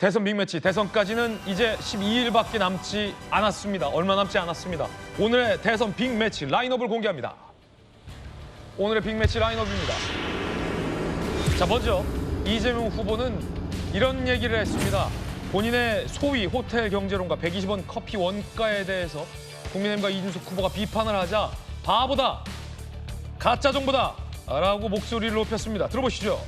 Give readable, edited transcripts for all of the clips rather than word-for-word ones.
대선 빅매치, 대선까지는 이제 12일밖에 남지 않았습니다. 얼마 남지 않았습니다. 오늘의 대선 빅매치 라인업을 공개합니다. 오늘의 빅매치 라인업입니다. 자, 먼저 이재명 후보는 이런 얘기를 했습니다. 본인의 소위 호텔 경제론과 120원 커피 원가에 대해서 국민의힘과 이준석 후보가 비판을 하자 바보다, 가짜 정보다 라고 목소리를 높였습니다. 들어보시죠.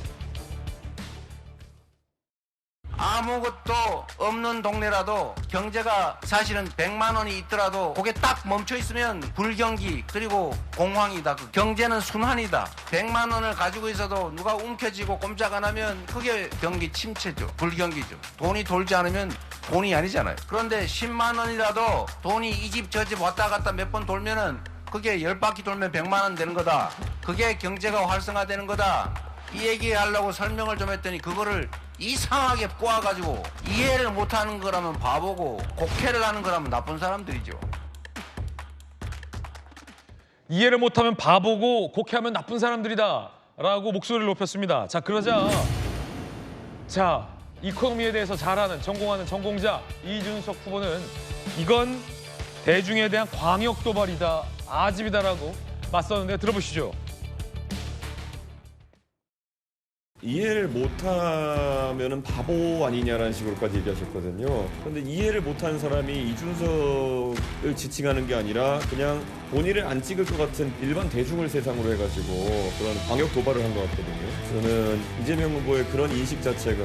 아무것도 없는 동네라도 경제가 사실은 100만 원이 있더라도 그게 딱 멈춰 있으면 불경기 그리고 공황이다. 그 경제는 순환이다. 100만 원을 가지고 있어도 누가 움켜쥐고 꼼짝 안 하면 그게 경기 침체죠. 불경기죠. 돈이 돌지 않으면 돈이 아니잖아요. 그런데 10만 원이라도 돈이 이 집 저 집 왔다 갔다 몇 번 돌면은 그게 10바퀴 돌면 100만 원 되는 거다. 그게 경제가 활성화되는 거다. 이 얘기하려고 설명을 좀 했더니 그거를 이상하게 꼬아가지고 이해를 못하는 거라면 바보고 곡해를 하는 거라면 나쁜 사람들이죠. 이해를 못하면 바보고 곡해하면 나쁜 사람들이다 라고 목소리를 높였습니다. 자, 그러자 이코노미에 대해서 잘 아는 전공하는 전공자 이준석 후보는 이건 대중에 대한 광역 도발이다, 아집이다라고 맞섰는데 들어보시죠. 이해를 못하면은 바보 아니냐라는 식으로까지 얘기하셨거든요. 그런데 이해를 못하는 사람이 이준석을 지칭하는 게 아니라 그냥 본인을 안 찍을 것 같은 일반 대중을 대상으로 해가지고 그런 광역 도발을 한 것 같거든요. 저는 이재명 후보의 그런 인식 자체가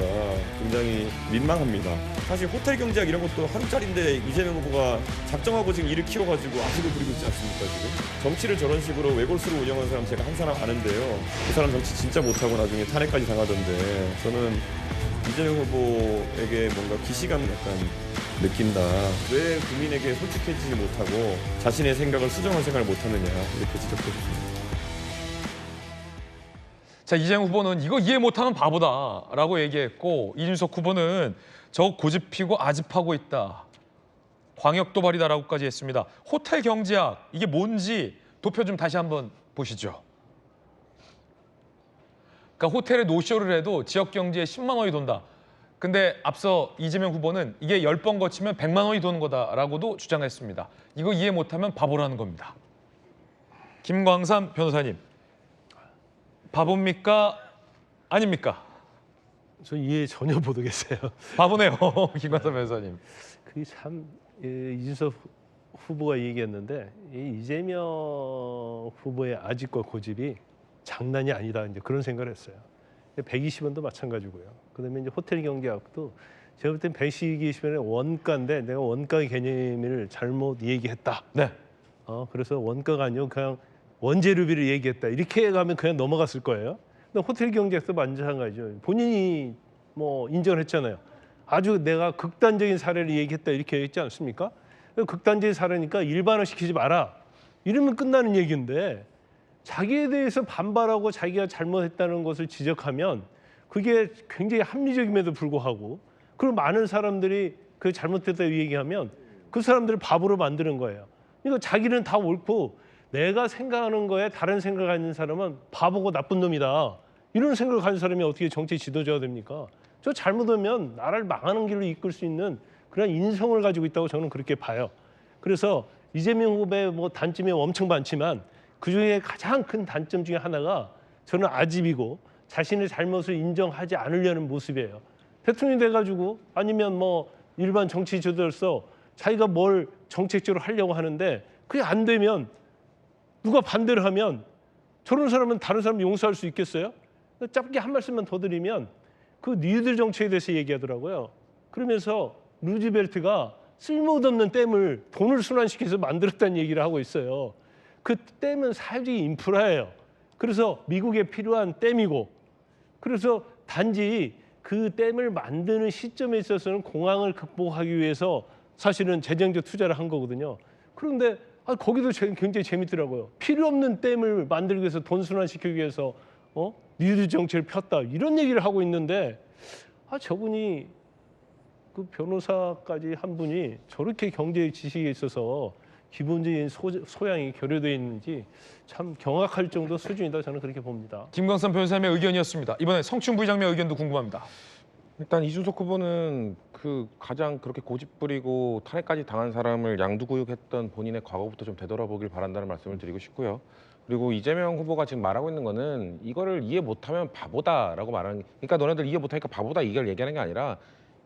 굉장히 민망합니다. 사실 호텔 경제학 이런 것도 하루짜리인데 이재명 후보가 작정하고 지금 일을 키워가지고 아직을 부리고 있지 않습니까, 지금? 정치를 저런 식으로 외골수로 운영하는 사람 제가 한 사람 아는데요. 그 사람 정치 진짜 못하고 나중에 탄핵까지 당하던데 저는 이재명 후보에게 뭔가 기시감 약간 느낀다. 왜 국민에게 솔직해지지 못하고 자신의 생각을 수정할 생각을 못하느냐 이렇게 지적해 주십니다. 자, 이재명 후보는 이거 이해 못하면 바보다라고 얘기했고 이준석 후보는 저 고집 피고 아집하고 있다. 광역 도발이다라고까지 했습니다. 호텔 경제학 이게 뭔지 도표 좀 다시 한번 보시죠. 그러니까 호텔에 노쇼를 해도 지역 경제에 10만 원이 돈다. 근데 앞서 이재명 후보는 이게 10번 거치면 100만 원이 도는 거다라고도 주장했습니다. 이거 이해 못하면 바보라는 겁니다. 김광삼 변호사님, 바보입니까? 아닙니까? 저 이해 전혀 못하겠어요. 바보네요, 김광삼 변호사님. 그게 참 이준석 후보가 얘기했는데 이재명 후보의 아집과 고집이 장난이 아니다, 이제 그런 생각을 했어요. 120원도 마찬가지고요. 그다음에 이제 호텔 경제학도 제가 볼 땐 120원의 원가인데 내가 원가 개념을 잘못 얘기했다. 네. 그래서 원가가 아니고 그냥 원재료비를 얘기했다. 이렇게 가면 그냥 넘어갔을 거예요. 근데 호텔 경제학도 마찬가지죠. 본인이 뭐 인정을 했잖아요. 아주 내가 극단적인 사례를 얘기했다 이렇게 했지 않습니까? 극단적인 사례니까 일반화시키지 마라. 이러면 끝나는 얘기인데 자기에 대해서 반발하고 자기가 잘못했다는 것을 지적하면 그게 굉장히 합리적임에도 불구하고 그리고 많은 사람들이 그 잘못됐다고 얘기하면 그 사람들을 바보로 만드는 거예요. 그러니까 자기는 다 옳고 내가 생각하는 거에 다른 생각을 가진 사람은 바보고 나쁜 놈이다. 이런 생각을 가진 사람이 어떻게 정치 지도자가 됩니까? 저 잘못하면 나라를 망하는 길로 이끌 수 있는 그런 인성을 가지고 있다고 저는 그렇게 봐요. 그래서 이재명 후보의 뭐 단점이 엄청 많지만 그중에 가장 큰 단점 중에 하나가 저는 아집이고 자신의 잘못을 인정하지 않으려는 모습이에요. 대통령이 돼가지고 아니면 뭐 일반 정치 지도자로서 자기가 뭘 정책적으로 하려고 하는데 그게 안 되면 누가 반대를 하면 저런 사람은 다른 사람 용서할 수 있겠어요? 짧게 한 말씀만 더 드리면 그 뉴딜 정책에 대해서 얘기하더라고요. 그러면서 루즈벨트가 쓸모없는 댐을 돈을 순환시켜서 만들었다는 얘기를 하고 있어요. 그 댐은 사회주의 인프라예요. 그래서 미국에 필요한 댐이고 그래서 단지 그 댐을 만드는 시점에 있어서는 공황을 극복하기 위해서 사실은 재정적 투자를 한 거거든요. 그런데 거기도 굉장히 재밌더라고요. 필요 없는 댐을 만들기 위해서 돈 순환시키기 위해서 뉴딜 정책을 폈다. 이런 얘기를 하고 있는데 저분이 그 변호사까지 한 분이 저렇게 경제 지식에 있어서 기본적인 소양이 결여되어 있는지 참 경악할 정도 수준이다 저는 그렇게 봅니다. 김광삼 변호사님의 의견이었습니다. 이번에 성춘 부회장님의 의견도 궁금합니다. 일단 이준석 후보는 그 가장 그렇게 고집 부리고 탄핵까지 당한 사람을 양두구육했던 본인의 과거부터 좀 되돌아보길 바란다는 말씀을 드리고 싶고요. 그리고 이재명 후보가 지금 말하고 있는 거는 이거를 이해 못하면 바보다라고 말하는, 그러니까 너네들 이해 못하니까 바보다 이걸 얘기하는 게 아니라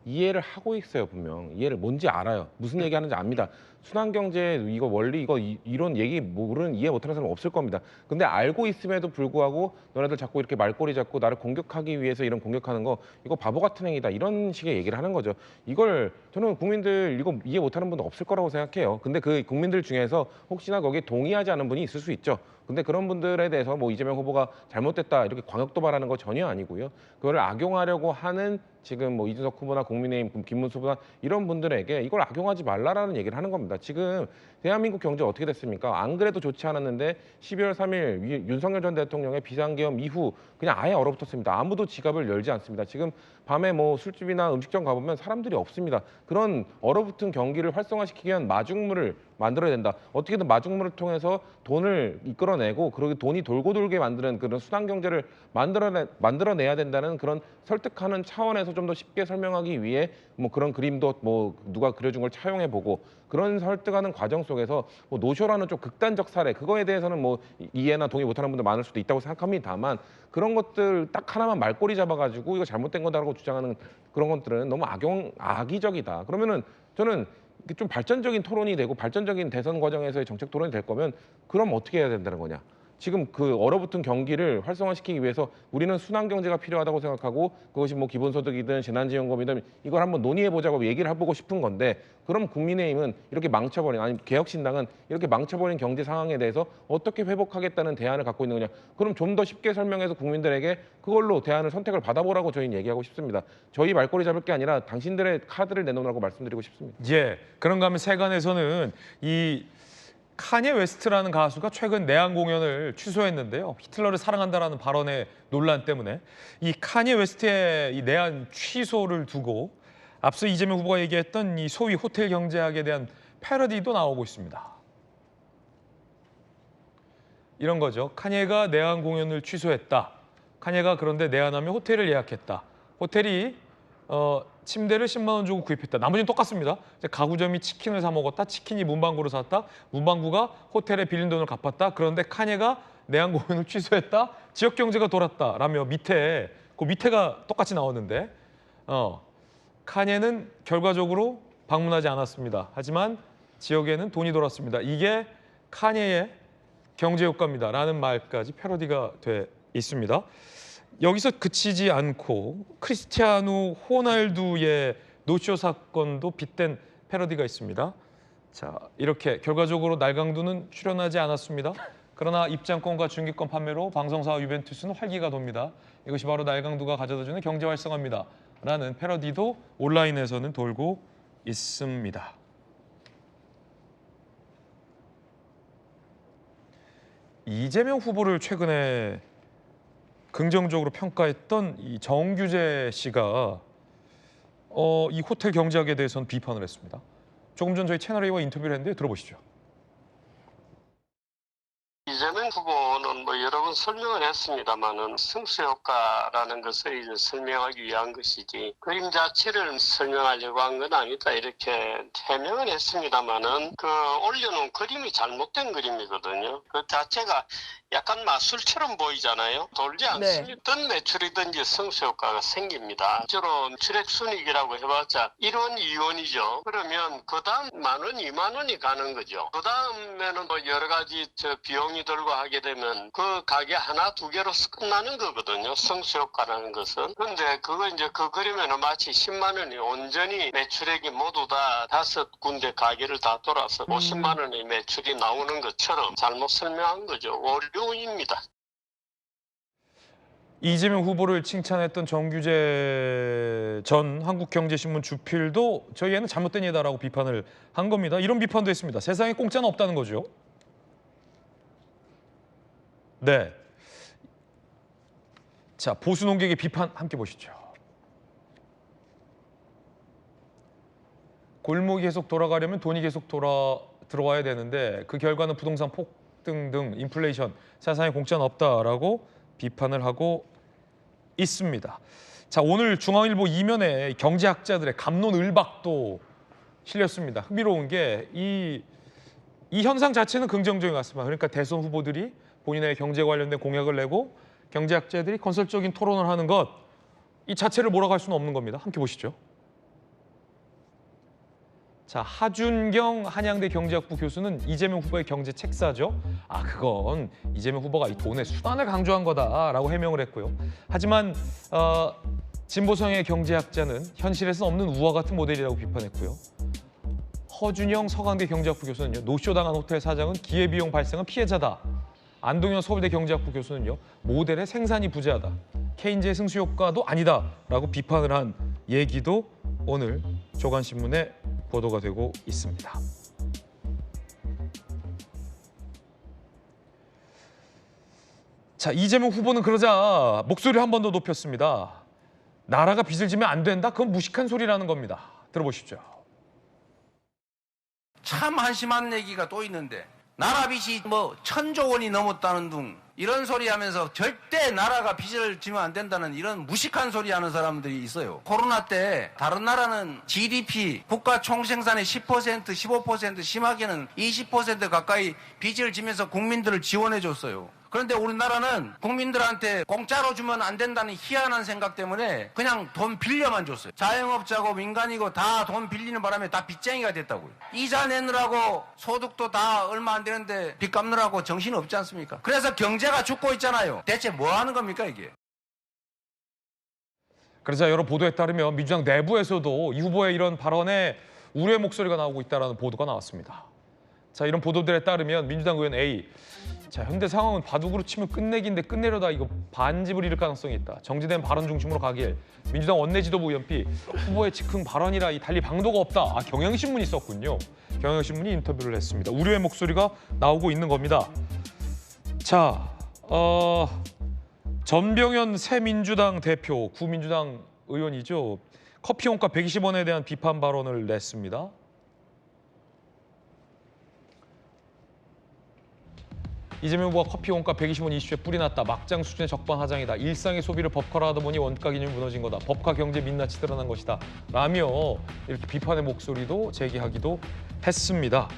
이해를 하고 있어요. 분명 이해를 뭔지 알아요. 무슨 얘기하는지 압니다. 순환경제 이거 원리 이거 이런 얘기 모르는 이해 못하는 사람 없을 겁니다. 근데 알고 있음에도 불구하고 너네들 자꾸 이렇게 말꼬리 잡고 나를 공격하기 위해서 이런 공격하는 거 이거 바보 같은 행위다 이런 식의 얘기를 하는 거죠. 이걸 저는 국민들 이거 이해 못하는 분도 없을 거라고 생각해요. 근데 그 국민들 중에서 혹시나 거기에 동의하지 않은 분이 있을 수 있죠. 근데 그런 분들에 대해서 뭐 이재명 후보가 잘못됐다 이렇게 광역 도발하는 거 전혀 아니고요. 그거를 악용하려고 하는 지금 뭐 이준석 후보나 국민의힘 김문수 후보나 이런 분들에게 이걸 악용하지 말라라는 얘기를 하는 겁니다. 지금 대한민국 경제 어떻게 됐습니까? 안 그래도 좋지 않았는데 12월 3일 윤석열 전 대통령의 비상계엄 이후 그냥 아예 얼어붙었습니다. 아무도 지갑을 열지 않습니다. 지금 밤에 뭐 술집이나 음식점 가보면 사람들이 없습니다. 그런 얼어붙은 경기를 활성화시키기 위한 마중물을 만들어야 된다. 어떻게든 마중물을 통해서 돈을 이끌어내고 그러고 돈이 돌고 돌게 만드는 그런 순환 경제를 만들어내야 된다는 그런 설득하는 차원에서 좀 더 쉽게 설명하기 위해 뭐 그런 그림도 뭐 누가 그려준 걸 차용해 보고 그런 설득하는 과정 속에서 뭐 노쇼라는 좀 극단적 사례 그거에 대해서는 뭐 이해나 동의 못하는 분들 많을 수도 있다고 생각합니다만 그런 것들 딱 하나만 말꼬리 잡아가지고 이거 잘못된 거다라고 주장하는 그런 것들은 너무 악의적이다. 그러면은 저는 좀 발전적인 토론이 되고 발전적인 대선 과정에서의 정책 토론이 될 거면 그럼 어떻게 해야 된다는 거냐. 지금 그 얼어붙은 경기를 활성화시키기 위해서 우리는 순환 경제가 필요하다고 생각하고 그것이 뭐 기본소득이든 재난지원금이든 이걸 한번 논의해보자고 얘기를 해보고 싶은 건데 그럼 국민의힘은 이렇게 망쳐버린 아니 개혁신당은 이렇게 망쳐버린 경제 상황에 대해서 어떻게 회복하겠다는 대안을 갖고 있는 거냐. 그럼 좀 더 쉽게 설명해서 국민들에게 그걸로 대안을 선택을 받아보라고 저희는 얘기하고 싶습니다. 저희 말꼬리 잡을 게 아니라 당신들의 카드를 내놓으라고 말씀드리고 싶습니다. 예, 그런가 하면 세간에서는 이 카니에 웨스트라는 가수가 최근 내한 공연을 취소했는데요. 히틀러를 사랑한다라는 발언의 논란 때문에 이 카니에 웨스트의 이 내한 취소를 두고 앞서 이재명 후보가 얘기했던 이 소위 호텔 경제학에 대한 패러디도 나오고 있습니다. 이런 거죠. 카니에가 내한 공연을 취소했다. 카니에가 그런데 내한하며 호텔을 예약했다. 호텔이 침대를 10만 원 주고 구입했다. 나머지는 똑같습니다. 가구점이 치킨을 사 먹었다. 치킨이 문방구로 샀다. 문방구가 호텔에 빌린 돈을 갚았다. 그런데 카니에가 내한 공연을 취소했다. 지역 경제가 돌았다. 라며 그 밑에가 똑같이 나오는데 카니에는 결과적으로 방문하지 않았습니다. 하지만 지역에는 돈이 돌았습니다. 이게 카니에의 경제 효과입니다. 라는 말까지 패러디가 돼 있습니다. 여기서 그치지 않고 크리스티아누 호날두의 노쇼 사건도 빗댄 패러디가 있습니다. 자, 이렇게 결과적으로 날강두는 출연하지 않았습니다. 그러나 입장권과 중계권 판매로 방송사와 유벤투스는 활기가 돕니다. 이것이 바로 날강두가 가져다주는 경제 활성화입니다. 라는 패러디도 온라인에서는 돌고 있습니다. 이재명 후보를 최근에 긍정적으로 평가했던 이 정규재 씨가 이 호텔 경제학에 대해서는 비판을 했습니다. 조금 전 저희 채널A와 인터뷰를 했는데 들어보시죠. 이재명 후보는 뭐 여러 번 설명을 했습니다만은 승수효과라는 것을 이제 설명하기 위한 것이지 그림 자체를 설명하려고 한 건 아니다 이렇게 해명을 했습니다만은 그 올려놓은 그림이 잘못된 그림이거든요. 그 자체가 약간 마술처럼 보이잖아요. 돌지 않습니다. 어떤 매출이든지 승수효과가 생깁니다. 실제로 출액순이익이라고 해봤자 1원, 2원이죠. 그러면 그 다음 만 원, 2만 원이 가는 거죠. 그 다음에는 뭐 여러 가지 비용이 들고 하게 되면 그 가게 하나, 두 개로서 끝나는 거거든요. 승수효과라는 것은. 그런데 그거 이제 그 그림에는 마치 10만 원이 온전히 매출액이 모두 다 5군데 가게를 다 돌아서 50만 원의 매출이 나오는 것처럼 잘못 설명한 거죠. 오류입니다. 이재명 후보를 칭찬했던 정규재 전 한국경제신문 주필도 저희에는 잘못된 예다라고 비판을 한 겁니다. 이런 비판도 했습니다. 세상에 공짜는 없다는 거죠. 네. 자, 보수 농객의 비판 함께 보시죠. 골목이 계속 돌아가려면 돈이 계속 들어와야 되는데 그 결과는 부동산 폭등 등 인플레이션, 세상에 공짜는 없다라고 비판을 하고 있습니다. 자, 오늘 중앙일보 이면에 경제학자들의 갑론을박도 실렸습니다. 흥미로운 게 이 현상 자체는 긍정적인 것 같습니다. 그러니까 대선 후보들이 본인의 경제 관련된 공약을 내고 경제학자들이 건설적인 토론을 하는 것, 이 자체를 몰아갈 수는 없는 겁니다. 함께 보시죠. 자, 하준경 한양대 경제학부 교수는 이재명 후보의 경제 책사죠. 그건 이재명 후보가 이 돈의 수단을 강조한 거다라고 해명을 했고요. 하지만 진보성의 경제학자는 현실에서 없는 우화 같은 모델이라고 비판했고요. 허준영 서강대 경제학부 교수는요, 노쇼당한 호텔 사장은 기회비용 발생은 피해자다. 안동현 서울대 경제학부 교수는요, 모델의 생산이 부재하다. 케인즈의 승수 효과도 아니다라고 비판을 한 얘기도 오늘 조간신문에 보도가 되고 있습니다. 자, 이재명 후보는 그러자 목소리를 한 번 더 높였습니다. 나라가 빚을 지면 안 된다? 그건 무식한 소리라는 겁니다. 들어보시죠. 참 한심한 얘기가 또 있는데, 나라 빚이 뭐 1,000조 원이 넘었다는 둥, 이런 소리 하면서 절대 나라가 빚을 지면 안 된다는 이런 무식한 소리 하는 사람들이 있어요. 코로나 때 다른 나라는 GDP, 국가 총생산의 10%, 15%, 심하게는 20% 가까이 빚을 지면서 국민들을 지원해 줬어요. 그런데 우리나라는 국민들한테 공짜로 주면 안 된다는 희한한 생각 때문에 그냥 돈 빌려만 줬어요. 자영업자고 민간이고 다 돈 빌리는 바람에 다 빚쟁이가 됐다고요. 이자 내느라고 소득도 다 얼마 안 되는데 빚 갚느라고 정신 없지 않습니까? 그래서 경제가 죽고 있잖아요. 대체 뭐 하는 겁니까 이게? 그러자 여러 보도에 따르면 민주당 내부에서도 이 후보의 이런 발언에 우려의 목소리가 나오고 있다는 보도가 나왔습니다. 자, 이런 보도들에 따르면 민주당 의원 A, 자, 현대 상황은 바둑으로 치면 끝내기인데 끝내려다 이거 반집을 이룰 가능성이 있다. 정제된 발언 중심으로 가길. 민주당 원내지도부 의원피, 후보의 즉흥 발언이라 이 달리 방도가 없다. 경향신문이 썼군요. 경향신문이 인터뷰를 했습니다. 우려의 목소리가 나오고 있는 겁니다. 자, 전병현 새민주당 대표, 구민주당 의원이죠. 커피 원가 120원에 대한 비판 발언을 냈습니다. 이재명 후보가 커피 원가 120원 이슈에 뿔이 났다. 막장 수준의 적반하장이다. 일상의 소비를 법화화하다 보니 원가 기준이 무너진 거다. 법화 경제 민낯이 드러난 것이다. 라며 이렇게 비판의 목소리도 제기하기도 했습니다.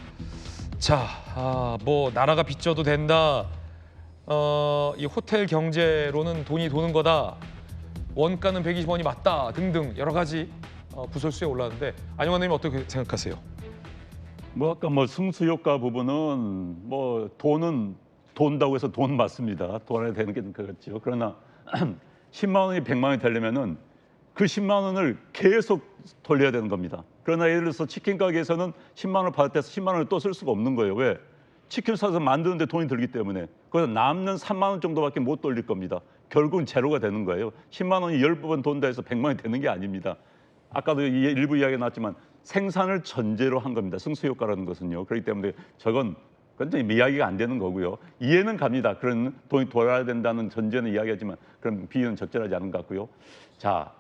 자, 뭐 나라가 빚져도 된다. 이 호텔 경제로는 돈이 도는 거다. 원가는 120원이 맞다. 등등 여러 가지 구설수에 올랐는데, 안영환 의원님 어떻게 생각하세요? 뭐 아까 뭐 승수 효과 부분은 뭐 돈은 돈다고 해서 돈 맞습니다. 돈에 되는 게 그렇죠. 그러나 10만 원이 100만 원이 되려면은 그 10만 원을 계속 돌려야 되는 겁니다. 그러나 예를 들어서 치킨 가게에서는 10만 원을 받을 때 10만 원을 또 쓸 수가 없는 거예요. 왜? 치킨 사서 만드는데 돈이 들기 때문에. 그래서 남는 3만 원 정도밖에 못 돌릴 겁니다. 결국은 제로가 되는 거예요. 10만 원이 10번 돈다 해서 100만 원이 되는 게 아닙니다. 아까도 일부 이야기가 나왔지만 생산을 전제로 한 겁니다. 승수 효과라는 것은요. 그렇기 때문에 저건 완전히 이야기가 안 되는 거고요. 이해는 갑니다. 그런 돈이 돌아야 된다는 전제는 이야기하지만 그런 비유는 적절하지 않은 것 같고요. 자,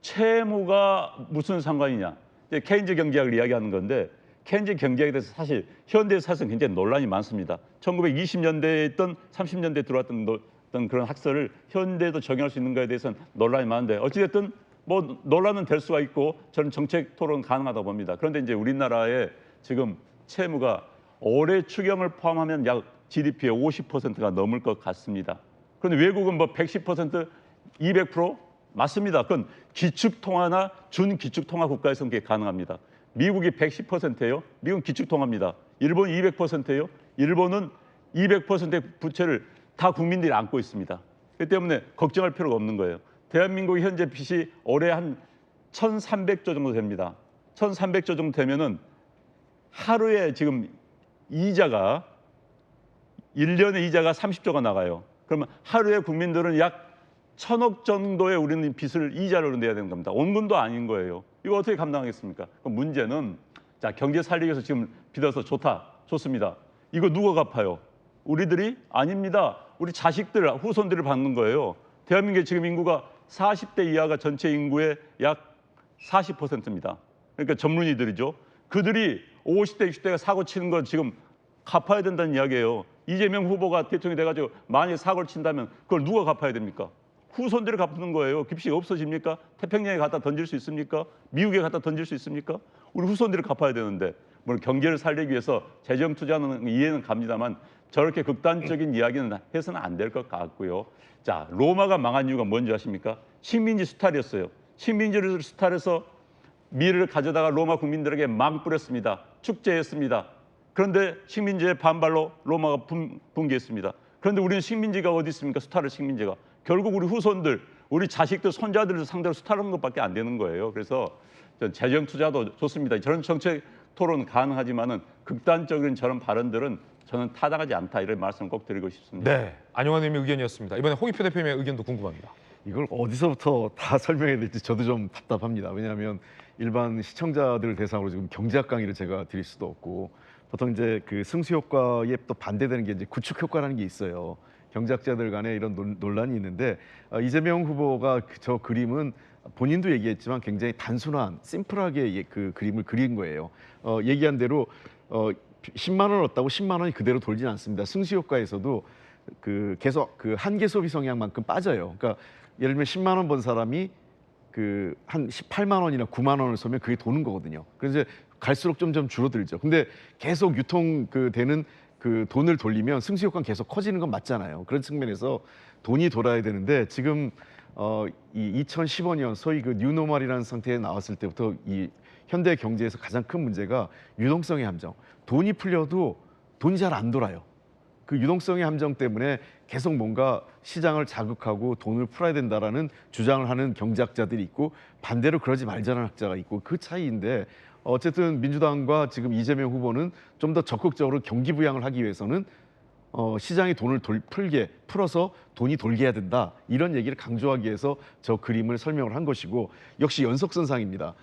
채무가 무슨 상관이냐? 이제 케인즈 경제학을 이야기하는 건데, 케인즈 경제학에 대해서 사실 현대에서 사실 굉장히 논란이 많습니다. 1920년대에 있던 30년대에 들어왔던 그런 학설을 현대에도 적용할 수 있는 것에 대해서는 논란이 많은데, 어찌됐든 뭐 논란은 될 수가 있고 저는 정책 토론 가능하다고 봅니다. 그런데 이제 우리나라의 지금 채무가 올해 추경을 포함하면 약 GDP의 50%가 넘을 것 같습니다. 그런데 외국은 뭐 110%, 200% 맞습니다. 그건 기축통화나 준기축통화 국가에서는 그게 가능합니다. 미국이 110%예요. 미국은 기축통화입니다. 일본이 200%예요. 일본은 200%의 부채를 다 국민들이 안고 있습니다. 그렇기 때문에 걱정할 필요가 없는 거예요. 대한민국 현재 빚이 올해 한 1,300조 정도 됩니다. 1,300조 정도 되면은 하루에 지금 이자가 1년에 이자가 30조가 나가요. 그러면 하루에 국민들은 약 1,000억 정도의 우리는 빚을 이자로 내야 되는 겁니다. 원금도 아닌 거예요. 이거 어떻게 감당하겠습니까? 그럼 문제는 자, 경제 살리기 위해서 지금 빚어서 좋습니다. 이거 누가 갚아요? 우리들이? 아닙니다. 우리 자식들, 후손들이 받는 거예요. 대한민국의 지금 인구가 40대 이하가 전체 인구의 약 40%입니다. 그러니까 젊은이들이죠. 그들이 50대, 60대가 사고 치는 거 지금 갚아야 된다는 이야기예요. 이재명 후보가 대통령이 돼가지고 만약에 사고를 친다면 그걸 누가 갚아야 됩니까? 후손들이 갚는 거예요. 기피가 없어집니까? 태평양에 갖다 던질 수 있습니까? 미국에 갖다 던질 수 있습니까? 우리 후손들이 갚아야 되는데 물론 경제를 살리기 위해서 재정 투자는 이해는 갑니다만 저렇게 극단적인 이야기는 해서는 안 될 것 같고요. 자, 로마가 망한 이유가 뭔지 아십니까? 식민지 수탈이었어요. 식민지를 수탈해서 미를 가져다가 로마 국민들에게 막 뿌렸습니다. 축제했습니다. 그런데 식민지의 반발로 로마가 붕괴했습니다. 그런데 우리는 식민지가 어디 있습니까? 수탈할 식민지가. 결국 우리 후손들, 우리 자식들, 손자들을 상대로 수탈하는 것밖에 안 되는 거예요. 그래서 재정 투자도 좋습니다. 저런 정책 토론 가능하지만은 극단적인 저런 발언들은 저는 타당하지 않다 이런 말씀 꼭 드리고 싶습니다. 네, 안용환 의원의 의견이었습니다. 이번에 홍익표 대표님의 의견도 궁금합니다. 이걸 어디서부터 다 설명해야 될지 저도 좀 답답합니다. 왜냐하면 일반 시청자들을 대상으로 지금 경제학 강의를 제가 드릴 수도 없고 보통 이제 그 승수 효과에 또 반대되는 게 이제 구축 효과라는 게 있어요. 경제학자들 간에 이런 논란이 있는데 이재명 후보가 저 그림은 본인도 얘기했지만 굉장히 단순한 심플하게 그 그림을 그린 거예요. 얘기한 대로 10만 원을 얻다고 10만 원이 그대로 돌진 않습니다. 승수 효과에서도 그 계속 그 한계 소비 성향만큼 빠져요. 그러니까 예를 들면 10만 원 번 사람이 그 한 18만 원이나 9만 원을 쏘면 그게 도는 거거든요. 그래서 이제 갈수록 점점 줄어들죠. 근데 계속 유통 되는 그 돈을 돌리면 승수 효과는 계속 커지는 건 맞잖아요. 그런 측면에서 돈이 돌아야 되는데 지금 이 2015년 소위 그 뉴노멀이라는 상태에 나왔을 때부터 이 현대 경제에서 가장 큰 문제가 유동성의 함정. 돈이 풀려도 돈이 잘 안 돌아요. 그 유동성의 함정 때문에 계속 뭔가 시장을 자극하고 돈을 풀어야 된다라는 주장을 하는 경제학자들이 있고 반대로 그러지 말자는 학자가 있고 그 차이인데 어쨌든 민주당과 지금 이재명 후보는 좀 더 적극적으로 경기 부양을 하기 위해서는 시장이 돈을 풀어서 돈이 돌게 해야 된다 이런 얘기를 강조하기 위해서 저 그림을 설명을 한 것이고 역시 연속선상입니다.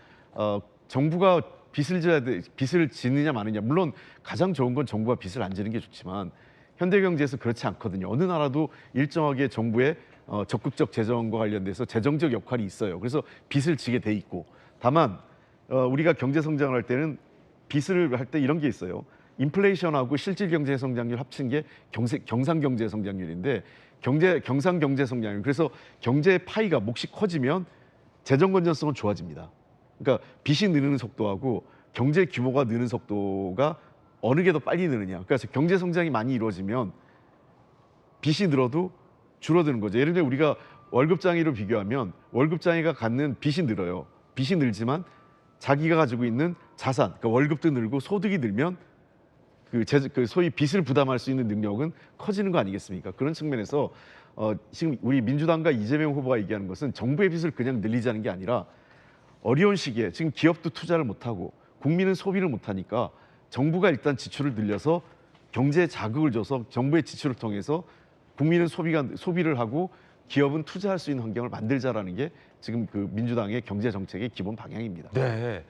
정부가 빚을 지느냐 마느냐 물론 가장 좋은 건 정부가 빚을 안 지는 게 좋지만 현대 경제에서 그렇지 않거든요. 어느 나라도 일정하게 정부의 적극적 재정과 관련돼서 재정적 역할이 있어요. 그래서 빚을 지게 돼 있고 다만 우리가 경제 성장을 할 때는 빚을 할 때 이런 게 있어요. 인플레이션하고 실질 경제 성장률 합친 게 경상 경제 성장률인데 경상 경제 성장률 그래서 경제의 파이가 몫이 커지면 재정 건전성은 좋아집니다. 그러니까 빚이 느는 속도하고 경제 규모가 느는 속도가 어느 게 더 빨리 느느냐. 그래서 경제 성장이 많이 이루어지면 빚이 늘어도 줄어드는 거죠. 예를 들면 우리가 월급장애로 비교하면 월급장애가 갖는 빚이 늘어요. 빚이 늘지만 자기가 가지고 있는 자산, 그러니까 월급도 늘고 소득이 늘면 그 소위 빚을 부담할 수 있는 능력은 커지는 거 아니겠습니까? 그런 측면에서 지금 우리 민주당과 이재명 후보가 얘기하는 것은 정부의 빚을 그냥 늘리자는 게 아니라 어려운 시기에 지금 기업도 투자를 못하고 국민은 소비를 못하니까 정부가 일단 지출을 늘려서 경제에 자극을 줘서 정부의 지출을 통해서 국민은 소비를 하고 기업은 투자할 수 있는 환경을 만들자라는 게 지금 그 민주당의 경제 정책의 기본 방향입니다. 네.